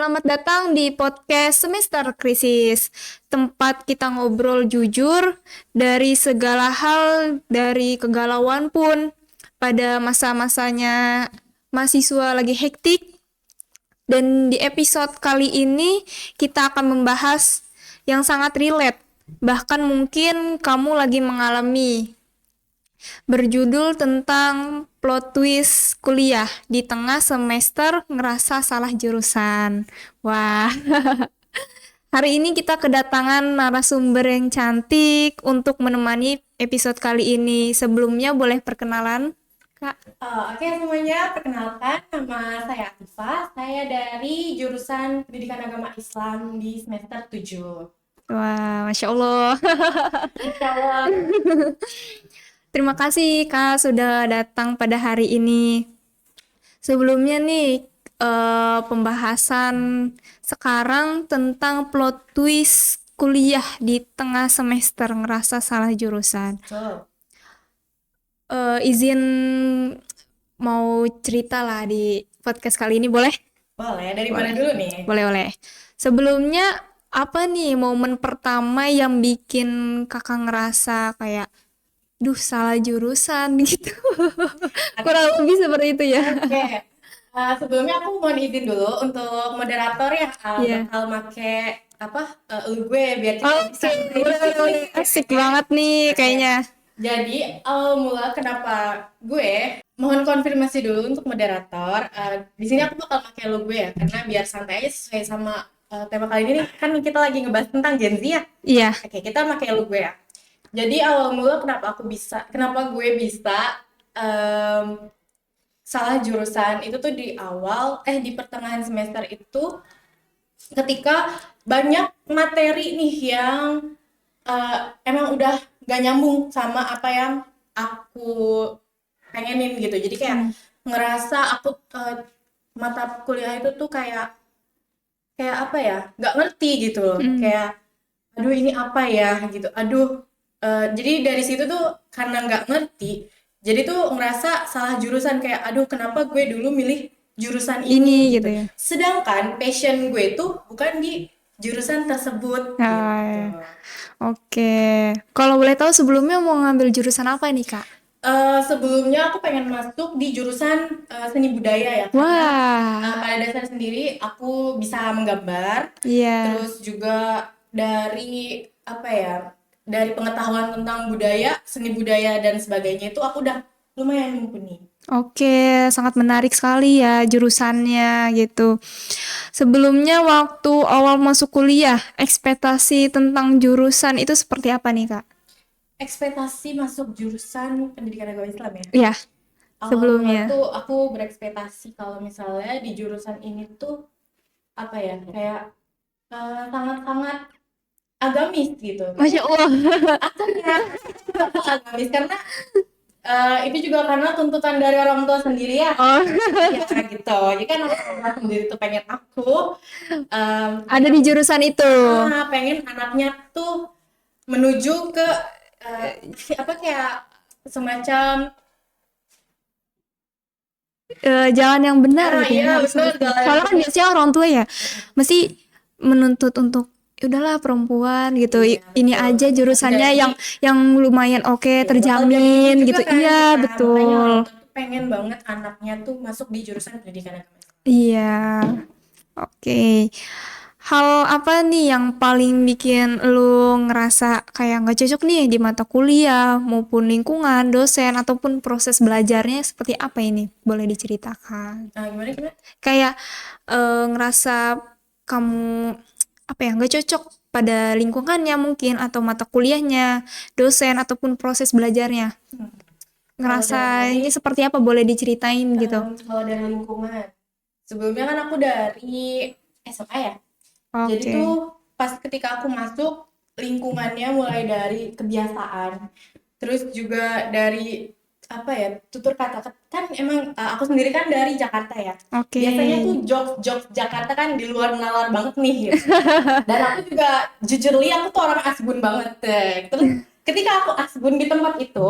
Selamat datang di podcast Semester Krisis, tempat kita ngobrol jujur dari segala hal, dari kegalauan pun pada masa-masanya mahasiswa lagi hektik. Dan di episode kali ini kita akan membahas yang sangat relate, bahkan mungkin kamu lagi mengalami, berjudul tentang plot twist kuliah di tengah semester ngerasa salah jurusan. Wah, hari ini kita kedatangan narasumber yang cantik untuk menemani episode kali ini. Sebelumnya boleh perkenalan, Kak? Oke semuanya, perkenalkan nama saya Atifa. Saya dari jurusan Pendidikan Agama Islam di semester 7. Wah, Masya Allah. Insya Allah. Terima kasih Kak sudah datang pada hari ini. Sebelumnya nih, pembahasan sekarang tentang plot twist kuliah di tengah semester ngerasa salah jurusan. So, Izin mau cerita lah di podcast kali ini, boleh? boleh, dari mana dulu nih? Boleh. Sebelumnya, apa nih momen pertama yang bikin kakak ngerasa kayak, duh salah jurusan gitu? Kurang lebih seperti itu ya. Oke. Sebelumnya aku mohon izin dulu untuk moderator ya, Iya. bakal make gue biar kita bisa Oke, boleh. Asik banget nih Oke. kayaknya. Jadi awal mula kenapa gue mohon konfirmasi dulu untuk moderator. Di sini aku bakal pakai lo gue ya, karena biar santai aja sesuai sama tema kali ini nih. Kan kita lagi ngebahas tentang Gen Z ya. Iya. Oke, kita pakai lo gue ya. Jadi awal mula kenapa gue bisa salah jurusan itu tuh di pertengahan semester itu, ketika banyak materi nih yang emang udah gak nyambung sama apa yang aku pengenin gitu. Jadi kayak ngerasa aku mata kuliah itu tuh kayak apa ya, nggak ngerti gitu loh. Kayak aduh ini apa ya gitu, jadi dari situ tuh karena nggak ngerti, jadi tuh ngerasa salah jurusan, kayak aduh kenapa gue dulu milih jurusan Ini ini gitu gitu, ya. sedangkan passion gue tuh bukan di jurusan tersebut gitu. Ya, oke. Kalau boleh tahu sebelumnya mau ngambil jurusan apa nih, Kak? Sebelumnya aku pengen masuk di jurusan seni budaya ya, karena Wah, pada dasar sendiri aku bisa menggambar, iya. terus juga dari dari pengetahuan tentang budaya, seni budaya dan sebagainya itu aku udah lumayan mumpuni. Oke, sangat menarik sekali ya jurusannya gitu. Sebelumnya waktu awal masuk kuliah, ekspektasi tentang jurusan itu seperti apa nih, Kak? Ekspektasi masuk jurusan pendidikan agama Islam ya. Iya, Awal mula sebelumnya. tuh aku berekspektasi kalau misalnya di jurusan ini tuh kayak sangat-sangat agamis gitu. Masya Allah. Aku ya agamis karena itu juga karena tuntutan dari orang tua sendiri ya. Oh, Ya gitu. Jadi kan orang tua sendiri tuh pengen aku ada di jurusan itu. pengen anaknya tuh menuju ke kayak semacam Jalan yang benar gitu ya, iya harus bener harus. Soalnya kan biasanya orang tua ya mesti menuntut untuk "Ya udahlah perempuan gitu, Iya, ini betul. aja jurusannya Jadi, yang lumayan oke, ya, bakal terjamin jadi gitu." juga kan Iya, kita. Makanya betul. orang tua tuh pengen banget anaknya tuh masuk di jurusan pendidikan agama Islam. Iya. Oke. Hal apa nih yang paling bikin lu ngerasa kayak nggak cocok nih di mata kuliah maupun lingkungan, dosen ataupun proses belajarnya seperti apa ini? Boleh diceritakan? Gimana? Kayak ngerasa kamu apa ya nggak cocok pada lingkungannya mungkin atau mata kuliahnya, dosen ataupun proses belajarnya. Kalau dari Ngerasanya seperti apa? Boleh diceritain gitu? kalau dari lingkungan, sebelumnya kan aku dari SMA ya. Jadi Oke. tuh pas ketika aku masuk, lingkungannya mulai dari kebiasaan, terus juga dari tutur kata, kan emang aku sendiri kan dari Jakarta ya. Oke. Biasanya tuh jokes Jakarta kan di luar nalar banget nih gitu. Dan aku juga jujur aku tuh orang asgun banget. Terus ketika aku asgun di tempat itu,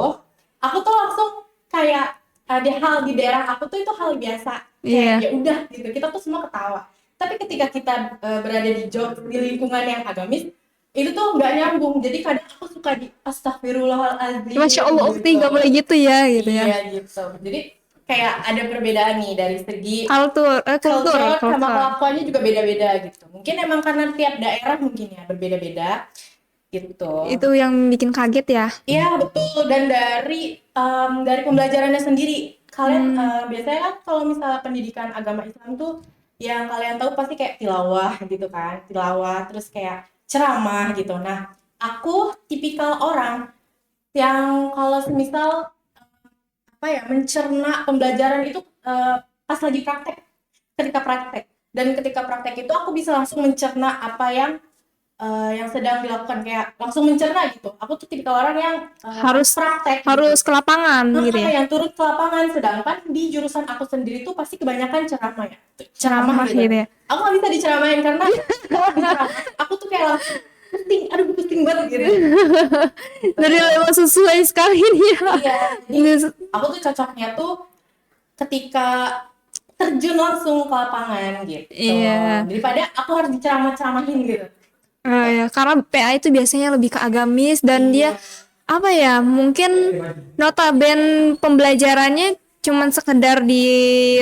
aku tuh langsung kayak ada hal di daerah aku tuh itu hal biasa. Kayak Iya. ya udah gitu, kita tuh semua ketawa. Tapi ketika kita berada di job di lingkungan yang agamis, itu tuh nggak nyambung. Jadi kadang aku suka di astagfirullahaladzim Masya Allah, ukti gitu. nggak boleh gitu ya gitu ya. Iya gitu. Jadi kayak ada perbedaan nih dari segi Kultur, culture sama kultur. kelakuannya juga beda-beda gitu. Mungkin emang karena tiap daerah mungkin ya berbeda-beda gitu. Itu yang bikin kaget ya. Iya betul, dan dari pembelajarannya sendiri kalian biasanya kan kalau misalnya pendidikan agama Islam tuh yang kalian tahu pasti kayak tilawah gitu kan, tilawah terus kayak ceramah gitu. Nah aku tipikal orang yang kalau semisal apa ya mencerna pembelajaran itu pas lagi praktek, ketika praktek, dan ketika praktek itu aku bisa langsung mencerna apa yang sedang dilakukan, kayak langsung mencerna gitu. Aku tuh tipikal orang yang Harus praktek harus gitu. ke lapangan gitu ya. Yang turun ke lapangan, sedangkan di jurusan aku sendiri tuh pasti kebanyakan ceramah ya. Ceramah Ceramah gitu. gitu ya. Aku nggak bisa diceramahin karena di ceramah aku tuh kayak langsung pusing, aduh pusing banget gitu. Dari memang sesuai sekali nih ya. Iya, jadi aku tuh cocoknya tuh ketika terjun langsung ke lapangan gitu. Iya. Daripada aku harus diceramah-ceramahin gitu. Ya, karena PA itu biasanya lebih ke agamis dan dia Iya. apa ya, mungkin notaben pembelajarannya cuman sekedar di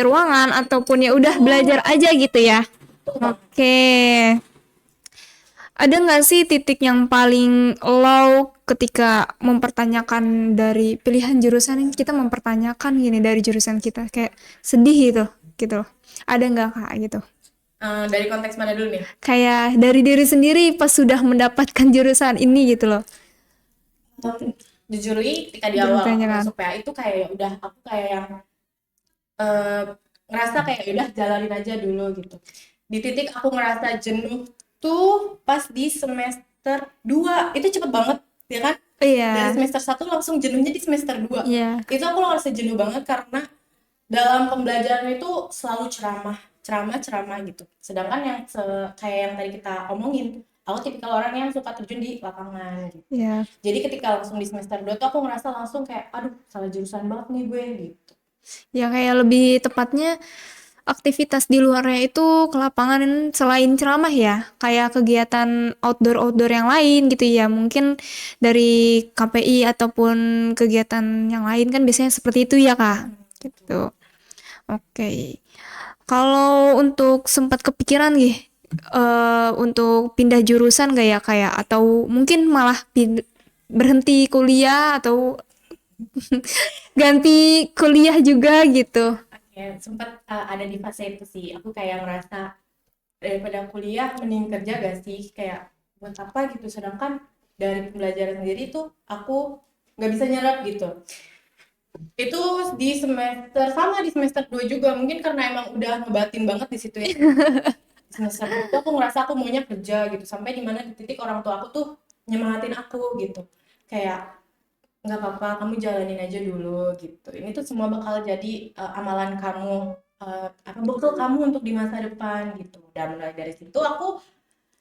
ruangan ataupun ya udah belajar aja gitu ya. Oke. Ada nggak sih titik yang paling low ketika mempertanyakan dari pilihan jurusan yang kita mempertanyakan gini dari jurusan kita kayak sedih gitu loh. Ada nggak kak gitu? Dari konteks mana dulu nih? Kayak dari diri sendiri pas sudah mendapatkan jurusan ini gitu loh. Jujur li, ketika di awal aku Dipertanyakan. masuk PA itu kayak ya udah aku kayak yang eh, ngerasa kayak ya udah jalanin aja dulu gitu. Di titik aku ngerasa jenuh tuh pas di semester 2 itu cepet banget ya kan? Dari Iya, semester 1 langsung jenuhnya di semester 2. iya, Itu aku ngerasa jenuh banget karena dalam pembelajaran itu selalu ceramah, ceramah, ceramah gitu. Sedangkan yang kayak yang tadi kita omongin, aku tipikal orang yang suka terjun di lapangan gitu. iya. Jadi ketika langsung di semester 2 tuh aku ngerasa langsung kayak aduh salah jurusan banget nih gue gitu. Ya kayak lebih tepatnya aktivitas di luarnya itu ke lapangan selain ceramah ya, kayak kegiatan outdoor-outdoor yang lain gitu ya. Mungkin dari KPI ataupun kegiatan yang lain kan biasanya seperti itu ya, Kak. Gitu. Oke. Kalau untuk sempat kepikiran nih untuk pindah jurusan gak ya kayak atau mungkin malah berhenti kuliah atau ganti kuliah juga gitu. Oke, sempat ada di fase itu sih. Aku kayak ngerasa daripada kuliah mending kerja gak sih, kayak buat apa gitu. Sedangkan dari pembelajaran sendiri tuh aku nggak bisa nyerap gitu. Itu di semester 2 juga mungkin karena emang udah ngebatin banget di situ ya. Di semester 2 tuh aku ngerasa aku maunya kerja gitu, sampai dimana di titik orang tua aku tuh nyemangatin aku gitu, kayak nggak apa-apa kamu jalanin aja dulu gitu, ini tuh semua bakal jadi amalan kamu, apa bekal kamu untuk di masa depan gitu. Dan mulai dari situ aku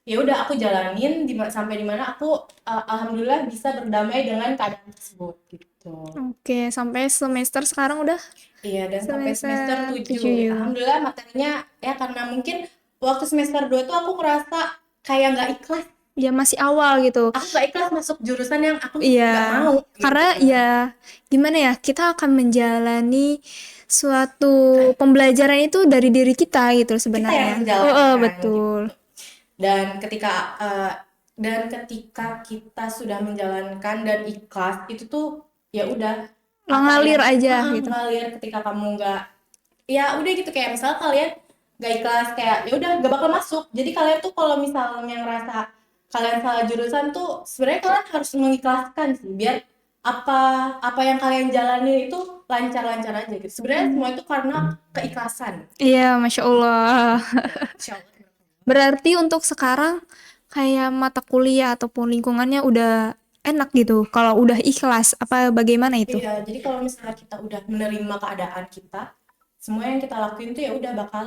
ya udah aku jalanin sampai dimana aku alhamdulillah bisa berdamai dengan keadaan tersebut gitu. Oke, sampai semester sekarang udah Iya, dan sampai semester semester 7. 7. Alhamdulillah materinya ya karena mungkin waktu semester 2 tuh aku ngerasa kayak nggak ikhlas. Ya masih awal gitu. Aku nggak ikhlas masuk jurusan yang aku Iya, nggak mau gitu. karena ya gimana ya, kita akan menjalani suatu pembelajaran itu dari diri kita gitu Kita sebenarnya. yang menjalankan Betul. gitu. Dan ketika kita sudah menjalankan dan ikhlas itu tuh ya udah Ngalir aja gitu. ngalir. Ketika kamu nggak, ya udah gitu, kayak misalnya kalian nggak ikhlas kayak ya udah nggak bakal masuk. Jadi kalian tuh kalau misalnya ngerasa kalian salah jurusan tuh sebenarnya kalian harus mengikhlaskan sih, biar apa apa yang kalian jalani itu lancar-lancar aja gitu. Sebenarnya semua itu karena keikhlasan. Iya, Masya Allah. Insya Allah. Berarti untuk sekarang kayak mata kuliah ataupun lingkungannya udah enak gitu. Kalau udah ikhlas, apa bagaimana itu? Iya, jadi kalau misalnya kita udah menerima keadaan kita, semua yang kita lakuin tuh ya udah bakal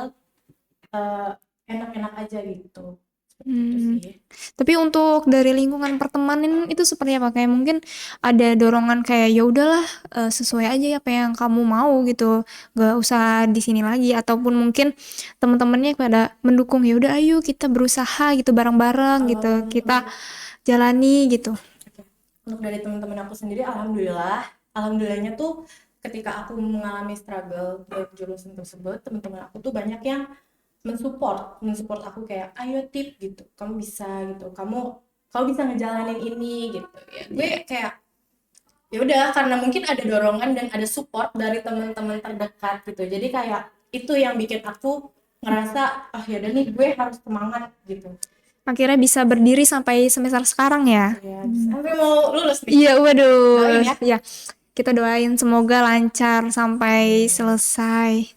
eh, enak-enak aja gitu. Itu Hmm. sih. Tapi untuk dari lingkungan pertemanan itu seperti apa? Kayak mungkin ada dorongan kayak ya udahlah, sesuai aja apa yang kamu mau gitu, gak usah di sini lagi, ataupun mungkin teman-temannya pada mendukung ya udah ayo kita berusaha gitu bareng-bareng gitu, kita Untuk jalani gitu. Oke. Untuk dari teman-teman aku sendiri, alhamdulillahnya tuh ketika aku mengalami struggle di jurusan tersebut, teman-teman aku tuh banyak yang mensupport aku kayak ayo tip gitu, kamu bisa gitu, kamu kamu bisa ngejalanin ini gitu ya. Gue kayak ya udah karena mungkin ada dorongan dan ada support dari teman-teman terdekat gitu. Jadi kayak itu yang bikin aku ngerasa ah ya udah nih gue harus semangat gitu. Akhirnya bisa berdiri sampai semester sekarang ya. Ya, sampai mau lulus nih. Iya, Doain waduh. ya. Ya, kita doain semoga lancar sampai Amin. selesai.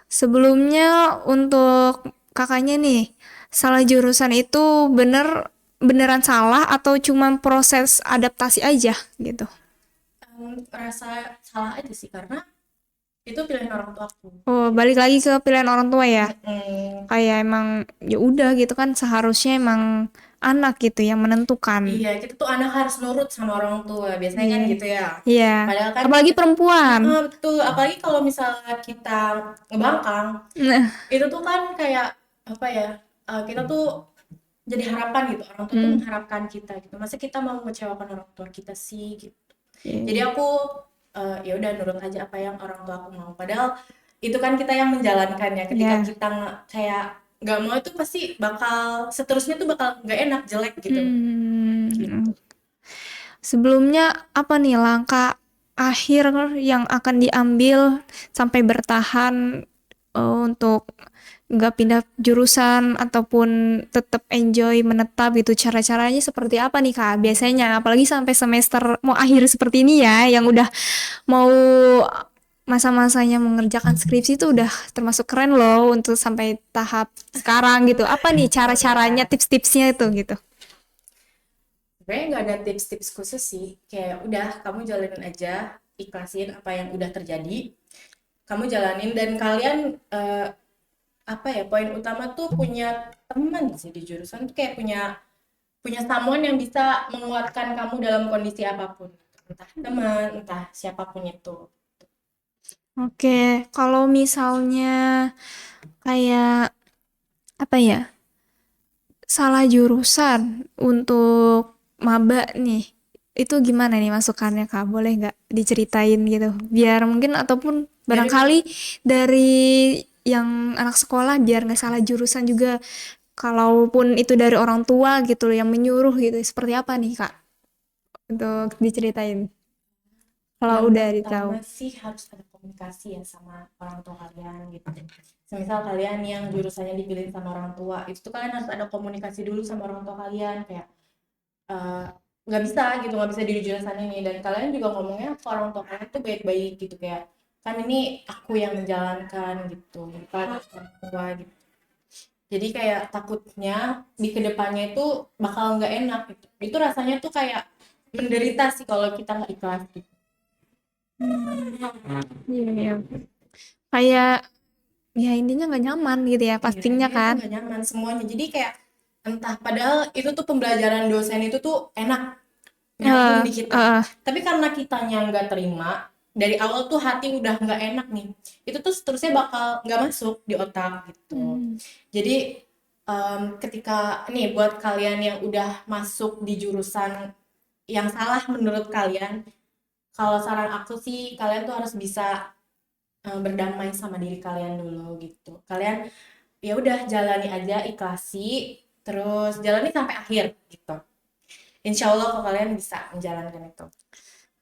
Sebelumnya untuk kakaknya nih, salah jurusan itu beneran salah atau cuma proses adaptasi aja gitu? Rasa salah aja sih karena itu pilihan orang tua aku. Oh, balik lagi ke pilihan orang tua ya. Mm, Kayak emang ya udah gitu kan seharusnya emang anak gitu yang menentukan. iya, kita tuh anak harus nurut sama orang tua. Biasanya kan Iya. gitu ya. Iya. Padahal kan Apalagi perempuan. betul, apalagi kalau misalnya kita ngebangkang, Nah, itu tuh kan kayak apa ya? Kita tuh jadi harapan gitu. Orang tua tuh hmm. mengharapkan kita gitu. Masa kita mau mengecewakan orang tua kita sih gitu. Jadi Iya. aku ya udah nurut aja apa yang orang tua aku mau. Padahal itu kan kita yang menjalankan ya. Ketika Iya. kita kayak nggak mau itu pasti bakal seterusnya tuh bakal nggak enak, jelek gitu. Hmm. Gitu. Sebelumnya apa nih langkah akhir yang akan diambil sampai bertahan untuk nggak pindah jurusan ataupun tetap enjoy menetap gitu, cara-caranya seperti apa nih Kak? Biasanya apalagi sampai semester mau akhir seperti ini ya yang udah mau masa-masanya mengerjakan skripsi itu udah termasuk keren loh untuk sampai tahap sekarang gitu. Apa nih cara-caranya, tips-tipsnya itu gitu? Sebenarnya nggak ada tips-tips khusus sih. Kayak udah kamu jalanin aja, ikhlasin apa yang udah terjadi. Kamu jalanin dan kalian apa ya poin utama tuh punya teman sih di jurusan tuh kayak punya punya someone yang bisa menguatkan kamu dalam kondisi apapun. Entah teman, entah siapapun itu. Oke, kalau misalnya kayak apa ya, salah jurusan untuk maba nih, itu gimana nih masukannya Kak? Boleh nggak diceritain gitu? Biar mungkin ataupun Dari barangkali dari yang anak sekolah biar nggak salah jurusan juga. Kalaupun itu dari orang tua gitu loh yang menyuruh gitu, seperti apa nih Kak? Untuk diceritain. Kalau yang udah ditahu. pertama sih harus ada komunikasi ya sama orang tua kalian gitu. Semisal kalian yang jurusannya dipilih sama orang tua, itu tuh kalian harus ada komunikasi dulu sama orang tua kalian kayak eh, nggak bisa gitu, nggak bisa di jurusan ini dan kalian juga ngomongnya ke orang tua kalian tuh baik-baik gitu kayak kan ini aku yang menjalankan gitu, bukan orang tua gitu. Jadi kayak takutnya di kedepannya itu bakal nggak enak gitu. Itu rasanya tuh kayak menderita sih kalau kita nggak ikhlas gitu. Iya, iya. Kayak ya intinya nggak nyaman gitu ya Iya, pastinya dia tuh kan. nggak nyaman semuanya. Jadi kayak entah padahal itu tuh pembelajaran dosen itu tuh enak nyambung Eh, di kita. eh, Tapi karena kitanya nggak terima dari awal tuh hati udah nggak enak nih. Itu tuh seterusnya bakal nggak masuk di otak gitu. hmm. Jadi ketika nih buat kalian yang udah masuk di jurusan yang salah menurut kalian, kalau saran aku sih kalian tuh harus bisa berdamai sama diri kalian dulu gitu. Kalian ya udah jalani aja, ikhlasi, terus jalani sampai akhir gitu. Insya Allah kok kalian bisa menjalankan itu.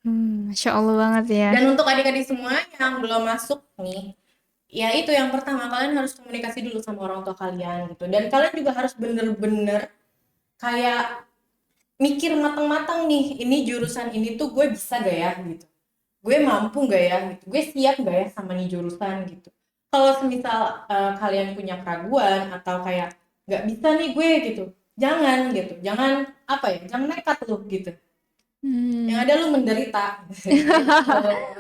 Masya Allah banget ya. Dan untuk adik-adik semua yang belum masuk nih, ya itu yang pertama kalian harus komunikasi dulu sama orang tua kalian gitu. Dan kalian juga harus bener-bener kayak mikir matang-matang nih, ini jurusan ini tuh gue bisa gak ya gitu. Gue mampu gak ya gitu. Gue siap gak ya sama nih jurusan gitu. Kalau semisal kalian punya keraguan atau kayak gak bisa nih gue gitu, jangan gitu. Jangan apa ya, jangan nekat lu gitu. Yang Hmm. ada lu menderita.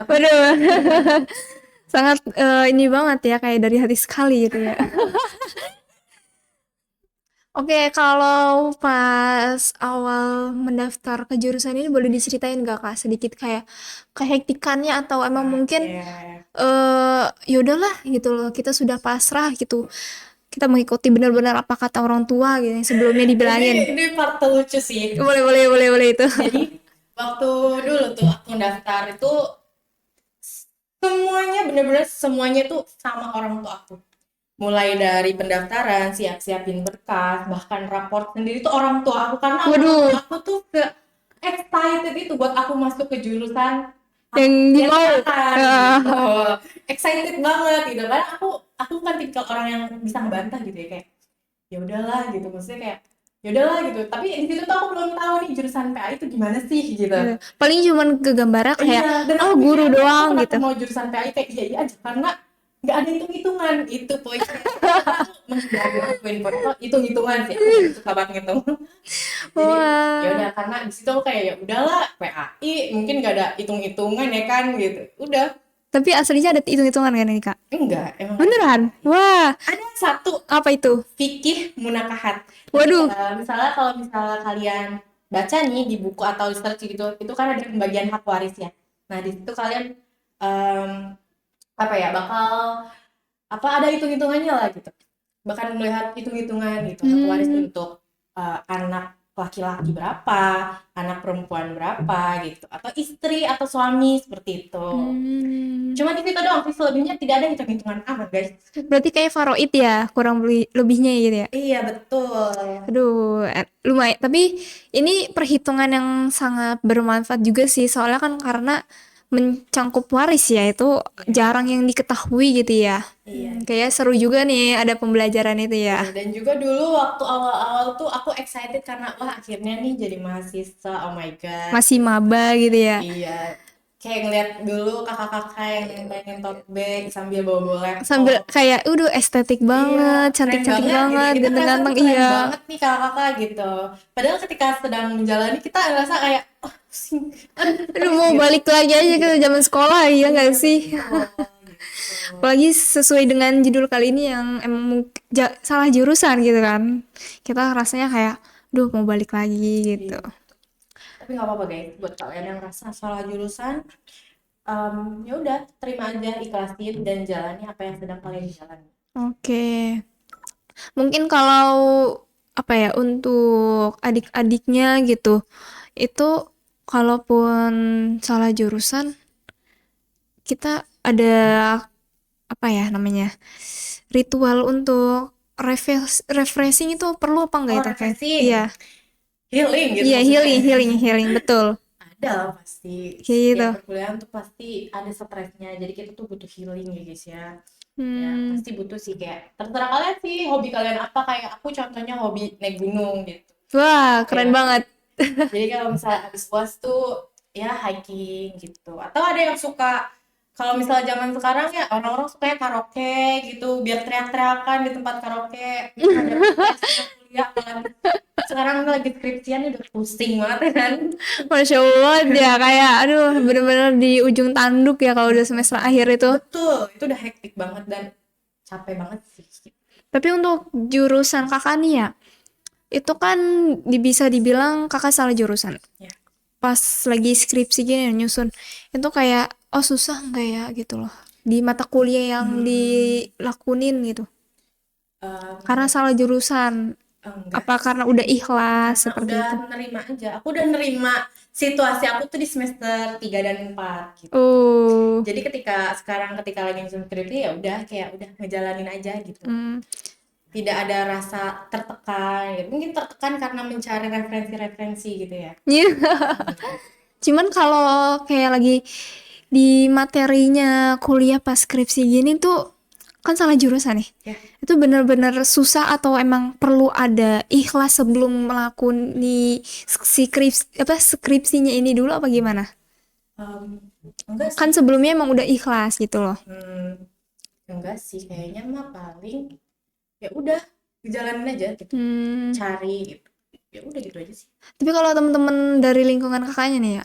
Waduh, sangat ini banget ya kayak dari hati sekali gitu ya. Oke, kalau pas awal mendaftar ke jurusan ini boleh diceritain nggak Kak sedikit kayak kehektikannya atau emang mungkin Iya. ya udahlah gitu loh, kita sudah pasrah gitu. Kita mengikuti benar-benar apa kata orang tua gitu yang sebelumnya Ini dibilangin. ini part lucu sih. Boleh, boleh, boleh, boleh itu. Jadi waktu dulu tuh aku daftar itu semuanya bener-bener semuanya tuh sama orang tua aku. Mulai dari pendaftaran, siap-siapin berkas, bahkan raport sendiri tuh orang tua aku karena orang Waduh, tua aku tuh excited itu buat aku masuk ke jurusan yang di yang mau. akan gitu. Excited banget gitu kan. Aku bukan tipikal orang yang bisa ngebantah gitu ya kayak ya udahlah gitu maksudnya kayak ya udahlah gitu tapi di situ tuh aku belum tahu nih jurusan PA itu gimana sih gitu. Gitu. Paling cuman kegambarnya kayak, Iya, dan oh aku guru mikirnya tuh aku doang kenapa gitu. mau jurusan PAI kayak iya iya aja karena nggak ada hitung-hitungan itu poinnya. Aku menghindari poin-poin itu hitung-hitungan sih aku nggak suka banget ngitung. Jadi ya Wah. udah karena di situ aku kayak ya udahlah PAI mungkin nggak ada hitung-hitungan ya kan gitu. Udah Tapi aslinya ada hitung-hitungan kan ini Kak? enggak emang nggak ada. Beneran? Wah, Ada satu apa itu? fikih munakahat. Jadi Waduh. misalnya kalau misalnya kalian baca nih di buku atau research gitu, itu kan ada pembagian hak waris ya. Nah di situ kalian em, apa ya bakal apa ada hitung-hitungannya lah gitu. Bahkan melihat hitung-hitungan gitu hak waris Hmm. untuk anak laki-laki berapa, anak perempuan berapa gitu, atau istri atau suami seperti itu. Hmm. Cuma di situ doang sih selebihnya tidak ada hitung-hitungan amat guys. Berarti kayak faraid ya, kurang lebihnya gitu ya. Iya betul. Aduh, lumayan. Tapi ini perhitungan yang sangat bermanfaat juga sih, soalnya kan karena mencangkup waris ya, itu Iya. jarang yang diketahui gitu ya. Iya. Kayak seru juga nih ada pembelajaran itu ya. Iya, dan juga dulu waktu awal-awal tuh aku excited karena wah akhirnya nih jadi mahasiswa, oh my god. Masih maba gitu ya. Iya, kayak ngeliat dulu kakak-kakak yang pengen tote bag sambil bawa-bawa Sambil laptop. kayak, estetik Iya, banget, keren cantik-cantik banget gitu. banget, Kita ngerasa ganteng-ganteng, tuh keren iya. banget nih kakak-kakak gitu. Padahal ketika sedang menjalani kita ngerasa kayak, oh pusing, aduh Aduh, stres mau gitu. balik lagi aja ke zaman sekolah, ya Iya, nggak sih? betul gitu. Apalagi sesuai dengan judul kali ini yang emang salah jurusan gitu kan. Kita rasanya kayak, duh mau balik lagi gitu. Iya. Tapi nggak apa-apa guys, buat kalian yang rasa salah jurusan, ya udah terima aja, ikhlasin dan jalani apa yang sedang kalian jalani. Oke. Mungkin kalau apa ya untuk adik-adiknya gitu, itu kalaupun salah jurusan, kita ada apa ya namanya ritual untuk refreshing itu perlu apa enggak Oh, itu kayak? refreshing, Iya, healing gitu iya maksudnya. healing, healing, healing, betul. Ada lah pasti, Kayak gitu. setiap perkuliahan tuh pasti ada stresnya, jadi kita tuh butuh healing ya guys ya. Ya Hmm. pasti butuh sih kayak terserah kalian sih hobi kalian apa, kayak aku contohnya hobi naik gunung gitu. Wah, keren Ya, banget. jadi kalau misalnya habis puas tuh ya hiking gitu. Atau ada yang suka kalau misalnya zaman sekarang ya orang-orang sukanya karaoke gitu biar teriak-teriakan di tempat karaoke. Ada stresnya kuliah apalagi sekarang lagi skripsian udah pusing banget ya kan. Masya Allah ya kayak aduh bener-bener di ujung tanduk ya kalau udah semester akhir itu. Betul, itu udah hektik banget dan capek banget sih. Tapi untuk jurusan kakak nih ya, itu kan bisa dibilang kakak salah jurusan. Ya. Pas lagi skripsi gini nyusun, itu kayak oh susah enggak ya gitu loh. Di mata kuliah yang dilakunin gitu. Karena Em, salah jurusan. enggak Apa karena udah ikhlas karena seperti udah itu? nerima aja. Aku udah nerima situasi aku tuh di semester 3 dan 4 gitu. Oh. Jadi ketika lagi nyusun skripsi ya udah kayak udah ngejalanin aja gitu. Hmm. Tidak ada rasa tertekan gitu. Mungkin tertekan karena mencari referensi-referensi gitu ya. Iya. Cuman kalau kayak lagi di materinya kuliah pas skripsi gini tuh kan salah jurusan nih. Ya. Itu bener-bener susah atau emang perlu ada ikhlas sebelum melakoni skripsinya ini dulu apa gimana? Enggak sih. Kan sebelumnya emang udah ikhlas gitu loh. Enggak sih kayaknya mah paling ya udah dijalanin aja gitu. Cari gitu. Ya udah gitu aja sih. Tapi kalau temen-temen dari lingkungan kakaknya nih ya,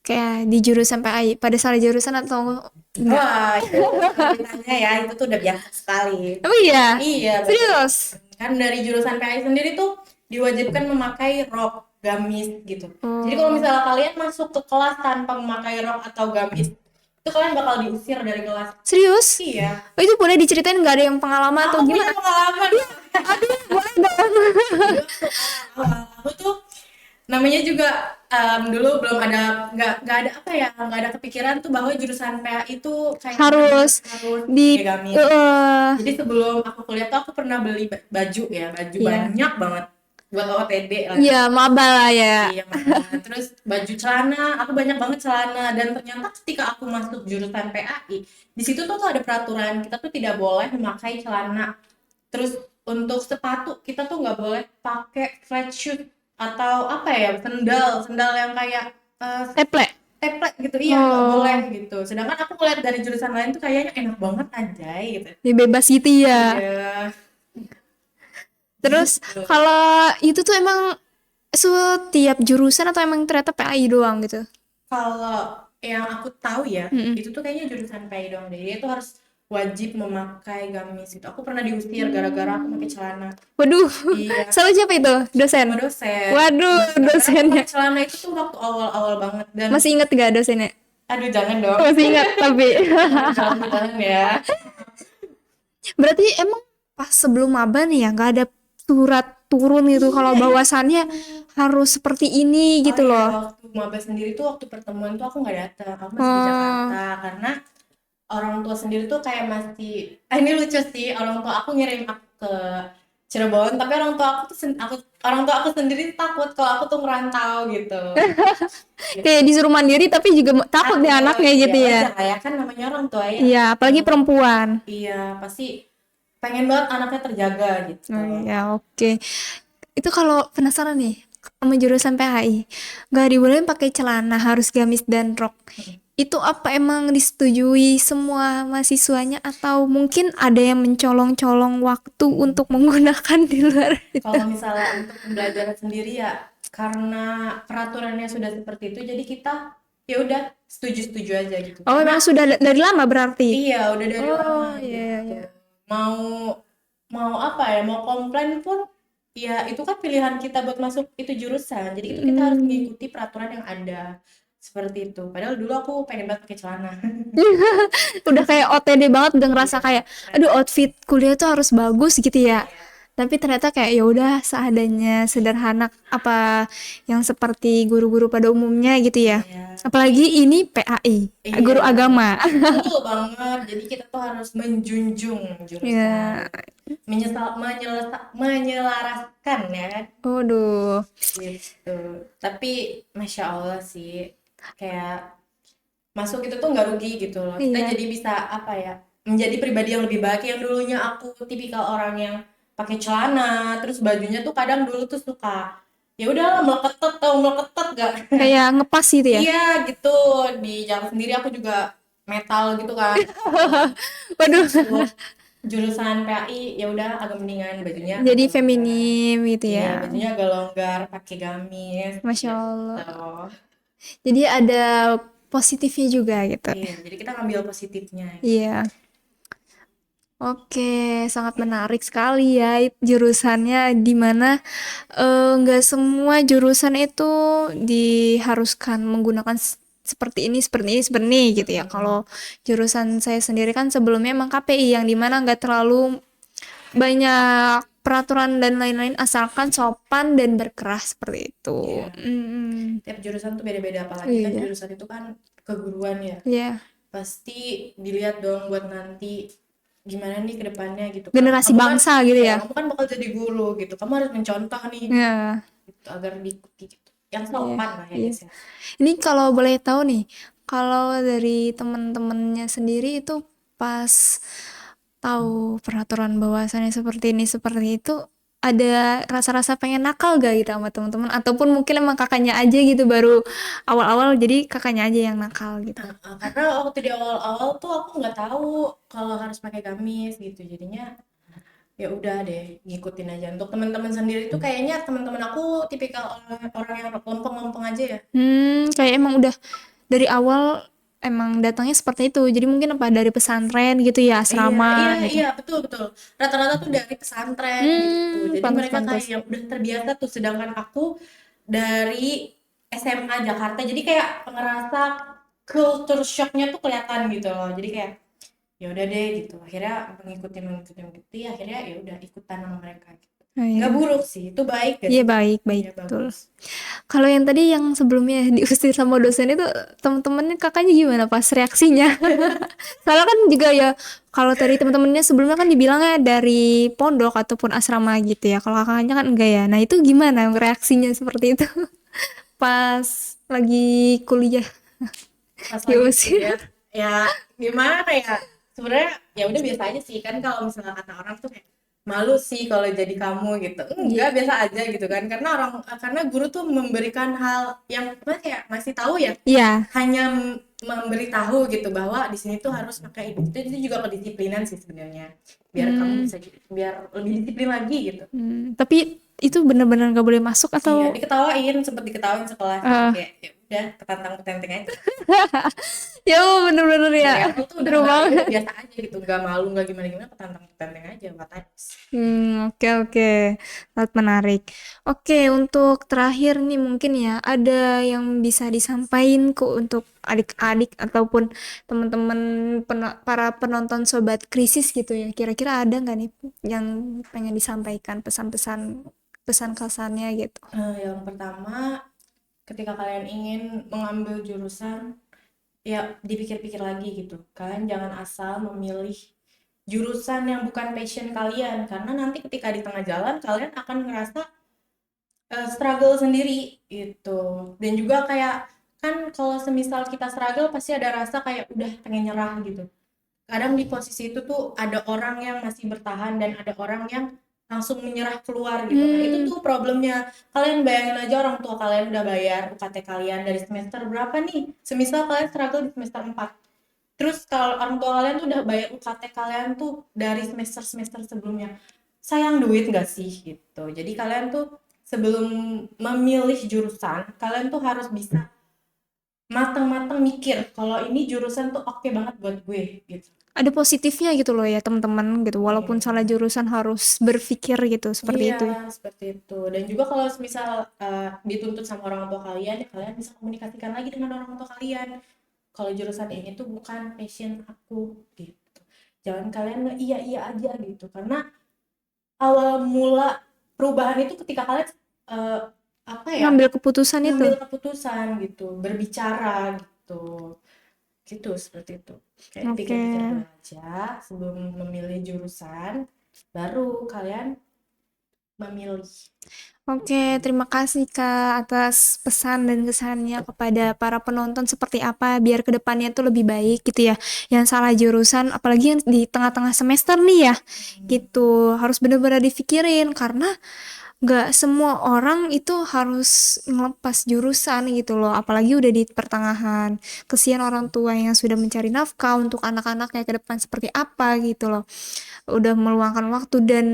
kayak di jurusan PAI, pada salah jurusan atau enggak? Wah, itu kalau ditanya ya itu tuh udah biasa sekali. Oh iya? Iya, betul. Serius? kan dari jurusan PAI sendiri tuh diwajibkan memakai rok, gamis gitu. Jadi kalau misalnya kalian masuk ke kelas tanpa memakai rok atau gamis, itu kalian bakal diusir dari kelas. Serius? Iya. Oh, itu boleh diceritain nggak ada yang pengalaman atau Aku punya gimana? pengalaman. Aduh, boleh dong. Aku tuh namanya juga dulu belum ada, nggak ada apa ya, nggak ada kepikiran tuh bahwa jurusan PAI itu kayak Harus harus di pakai gamis. Jadi sebelum aku kuliah tuh aku pernah beli baju Iya. banyak banget buat OOTD lah. Iya, maba lah ya. Iya, makanya. Terus baju celana, aku banyak banget celana, dan ternyata ketika aku masuk jurusan PAI, di situ tuh ada peraturan kita tuh tidak boleh memakai celana. Terus untuk sepatu kita tuh nggak boleh pakai flat shoe atau apa ya, sendal yang kayak Teplek. teplek gitu, iya nggak boleh gitu. Sedangkan aku ngeliat dari jurusan lain tuh kayaknya enak banget anjay gitu. Ya, bebas gitu ya. Iya. Terus Gitu. kalau itu tuh emang setiap jurusan atau emang ternyata PAI doang gitu? Kalau yang aku tahu ya, Mm-mm. itu tuh kayaknya jurusan PAI doang deh. Dia tuh harus wajib memakai gamis gitu. Aku pernah diusir gara-gara aku pakai celana. Waduh, Iya, salah siapa itu? Dosen? sama dosen. Waduh, Gara-gara aku dosennya. pakai celana itu tuh waktu awal-awal banget, dan Masih inget gak dosennya? aduh jangan dong. Masih ingat tapi. Jangan ya. Berarti emang pas sebelum maba nih ya nggak ada surat turun gitu kalau bahwasannya harus seperti ini gitu Oh iya, loh. waktu maba sendiri tuh waktu pertemuan tuh aku nggak datang. Aku masih di Jakarta karena orang tua sendiri tuh kayak masih, ini lucu sih, orang tua aku ngirim aku ke Cirebon, tapi orang tua aku tuh orang tua aku sendiri takut kalau aku tuh ngerantau gitu. Kayak disuruh mandiri tapi juga takut deh anaknya gitu Iya, ya. wajar lah ya, kan namanya orang tua ya. Iya, apalagi perempuan. Iya, pasti pengen banget anaknya terjaga gitu. Oh iya, oke. Itu kalau penasaran nih sama jurusan PHI, nggak dibolehin pakai celana, harus gamis dan rok. Itu apa emang disetujui semua mahasiswanya atau mungkin ada yang mencolong-colong waktu untuk menggunakan di luar itu? Kalau misalnya untuk pembelajaran sendiri ya, karena peraturannya sudah seperti itu, jadi kita ya udah setuju-setuju aja gitu. Oh, Karena memang sudah dari lama berarti? iya udah dari lama Oh, iya, gitu. iya. Mau mau apa ya, mau komplain pun ya itu kan pilihan kita buat masuk itu jurusan. Jadi itu kita harus mengikuti peraturan yang ada. Seperti itu. Padahal dulu aku pengen banget pakai celana. Udah kayak OTD banget, udah ngerasa kayak aduh outfit kuliah tuh harus bagus gitu ya. Tapi ternyata kayak ya udah seadanya, sederhana apa yang seperti guru-guru pada umumnya gitu ya. Iya. Apalagi ini PAI, guru Iya. agama. Betul banget. Jadi kita tuh harus menjunjung jurusan. Ya, Menyelaraskan ya kan? waduh. Gitu. Tapi Masya Allah sih, kayak masuk itu tuh nggak rugi gitu loh. Kita Iya. jadi bisa apa ya, menjadi pribadi yang lebih baik. Yang dulunya aku tipikal orang yang pakai celana, terus bajunya tuh kadang dulu tuh suka ya udahlah meleketet, tau meleketet gak? Kayak ngepas gitu ya. Iya gitu, di Jakarta sendiri aku juga metal gitu kan. Waduh. Buat jurusan PAI ya udah agak mendingan bajunya. Jadi agak longgar. feminim gitu Iya, ya. bajunya agak longgar, pakai gamis. Masya Allah. Gitu. Jadi ada positifnya juga gitu. Iya, jadi kita ngambil positifnya. Iya. Oke, sangat menarik sekali ya jurusannya, di mana nggak semua jurusan itu diharuskan menggunakan seperti ini, seperti ini, seperti ini gitu ya. Kalau jurusan saya sendiri kan sebelumnya emang KPI yang dimana nggak terlalu banyak peraturan dan lain-lain asalkan sopan dan berkerah seperti itu. Iya. Mm-mm. Tiap jurusan tuh beda-beda, apalagi kan Iya. jurusan itu kan keguruan ya. Iya. Pasti dilihat dong buat nanti gimana nih ke depannya gitu kan. Generasi Kamu kan, bangsa gitu iya, ya. kamu kan bakal jadi guru gitu. Kamu harus mencontoh nih Iya. gitu, agar diikuti gitu. Yang sopan lah ya Iya. guys ya. Ini kalau boleh tahu nih, kalau dari teman-temannya sendiri itu pas tahu peraturan bahwasannya seperti ini seperti itu, ada rasa-rasa pengen nakal gak gitu sama teman-teman, ataupun mungkin emang kakaknya aja gitu baru awal-awal jadi kakaknya aja yang nakal gitu. Karena waktu di awal-awal tuh aku nggak tahu kalau harus pakai gamis gitu, jadinya ya udah deh ngikutin aja. Untuk teman-teman sendiri tuh kayaknya teman-teman aku tipikal orang yang lempeng-lempeng aja ya. Kayak emang udah dari awal emang datangnya seperti itu. Jadi mungkin apa dari pesantren gitu ya, Iya, asrama gitu. iya, betul, betul. Rata-rata tuh dari pesantren gitu. Jadi mereka kayak Pantas-pantas. yang udah terbiasa tuh, sedangkan aku dari SMA Jakarta. Jadi kayak ngerasa culture shocknya tuh kelihatan gitu loh. Jadi kayak ya udah deh gitu. Akhirnya mengikuti, akhirnya ya udah ikutan sama mereka gitu. Oh, Nggak iya. buruk sih, itu baik gak Iya sih? baik, baik Iya betul. bagus. Kalau yang tadi yang sebelumnya diusir sama dosen itu teman-temannya kakaknya gimana pas reaksinya? Soalnya kan juga ya kalau tadi teman-temannya sebelumnya kan dibilangnya dari pondok ataupun asrama gitu ya. Kalau kakaknya kan enggak ya. Nah, itu gimana reaksinya seperti itu pas lagi kuliah Pas lagi diusir? kuliah ya gimana ya, sebenarnya ya udah biasa aja sih kan, kalau misalnya kata orang tuh kayak malu sih kalau jadi kamu gitu, Iya. enggak, biasa aja gitu kan, karena guru tuh memberikan hal yang apa kayak masih tahu ya, Iya. hanya memberitahu gitu bahwa di sini tuh harus pakai itu juga kedisiplinan sih sebenarnya, biar kamu Hmm, bisa biar lebih disiplin lagi gitu. tapi itu benar-benar nggak boleh masuk Iya, atau diketawain, sempet diketawain sekelas, tapi eh kayak ya udah ketantang ketenteng aja. ya bener-bener ya Dari awal tuh udah seru nggak, ya udah banget. biasa aja gitu, nggak malu nggak gimana gimana, ketantang ketenteng aja Anis. Oke oke. Sangat menarik. Oke, untuk terakhir nih mungkin ya, ada yang bisa disampaikan ke untuk adik-adik ataupun teman-teman para penonton Sobat Krisis gitu ya. Kira-kira ada nggak nih yang pengen disampaikan pesan-pesan pesan kesannya gitu? Yang pertama, ketika kalian ingin mengambil jurusan, ya dipikir-pikir lagi gitu. Kalian jangan asal memilih jurusan yang bukan passion kalian, karena nanti ketika di tengah jalan kalian akan ngerasa struggle sendiri gitu. Dan juga kayak kan kalau semisal kita struggle pasti ada rasa kayak udah pengen nyerah gitu. Kadang di posisi itu tuh ada orang yang masih bertahan dan ada orang yang langsung menyerah keluar gitu. Nah, itu Hmm, tuh problemnya. Kalian bayangin aja orang tua kalian udah bayar UKT kalian dari semester berapa nih? Semisal kalian struggle di semester 4. Terus kalau orang tua kalian tuh udah bayar UKT kalian tuh dari semester-semester sebelumnya. Sayang duit gak sih gitu. Jadi kalian tuh sebelum memilih jurusan, kalian tuh harus bisa matang-matang mikir kalau ini jurusan tuh oke banget buat gue gitu. ada positifnya gitu loh ya teman-teman gitu. Walaupun Iya, salah jurusan harus berpikir gitu seperti iya, itu. seperti itu. Dan juga kalau misal dituntut sama orang tua kalian, ya kalian bisa komunikasikan lagi dengan orang tua kalian. Kalau jurusan ini tuh bukan passion aku gitu. Jangan kalian iya iya aja gitu. Karena awal mula perubahan itu ketika kalian eh, apa ya, Ngambil keputusan itu. ngambil keputusan gitu, berbicara gitu. Gitu, seperti itu. Kayak Oke. dipikir-pikir dulu aja sebelum memilih jurusan, baru kalian memilih. Oke, terima kasih Kak atas pesan dan kesannya kepada para penonton seperti apa biar kedepannya tuh lebih baik gitu ya. Yang salah jurusan, apalagi yang di tengah-tengah semester nih ya, gitu. Harus benar-benar dipikirin karena nggak semua orang itu harus ngelepas jurusan gitu loh, apalagi udah di pertengahan. Kesian orang tua yang sudah mencari nafkah untuk anak-anaknya ke depan seperti apa gitu loh. Udah meluangkan waktu dan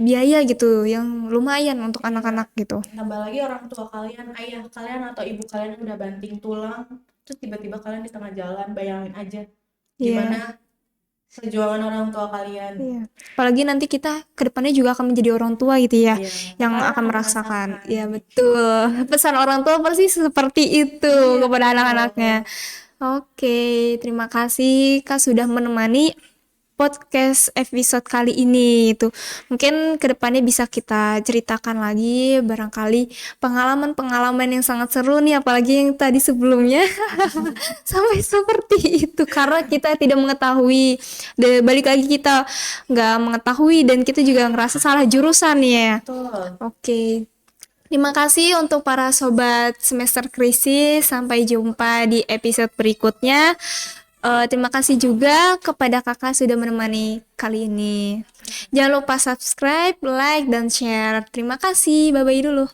biaya gitu yang lumayan untuk Iya, anak-anak gitu. tambah lagi orang tua kalian, ayah kalian atau ibu kalian udah banting tulang, terus tiba-tiba kalian di tengah jalan, bayangin aja gimana Iya, perjuangan orang tua kalian. iya. Apalagi nanti kita ke depannya juga akan menjadi orang tua gitu ya, Iya, yang kalian akan akan merasakan. merasakan. Iya, betul. Pesan orang tua pasti seperti itu Iya, kepada anak-anaknya. betul. Oke, terima kasih Kak sudah menemani podcast episode kali ini itu. Mungkin kedepannya bisa kita ceritakan lagi barangkali pengalaman-pengalaman yang sangat seru nih apalagi yang tadi sebelumnya sampai seperti itu karena kita tidak mengetahui balik lagi kita nggak mengetahui dan kita juga ngerasa salah jurusan ya. Betul. Oke. Terima kasih untuk para sobat semester krisis. Sampai jumpa di episode berikutnya. Terima kasih juga kepada kakak sudah menemani kali ini. Jangan lupa subscribe, like, dan share. Terima kasih. Bye-bye dulu.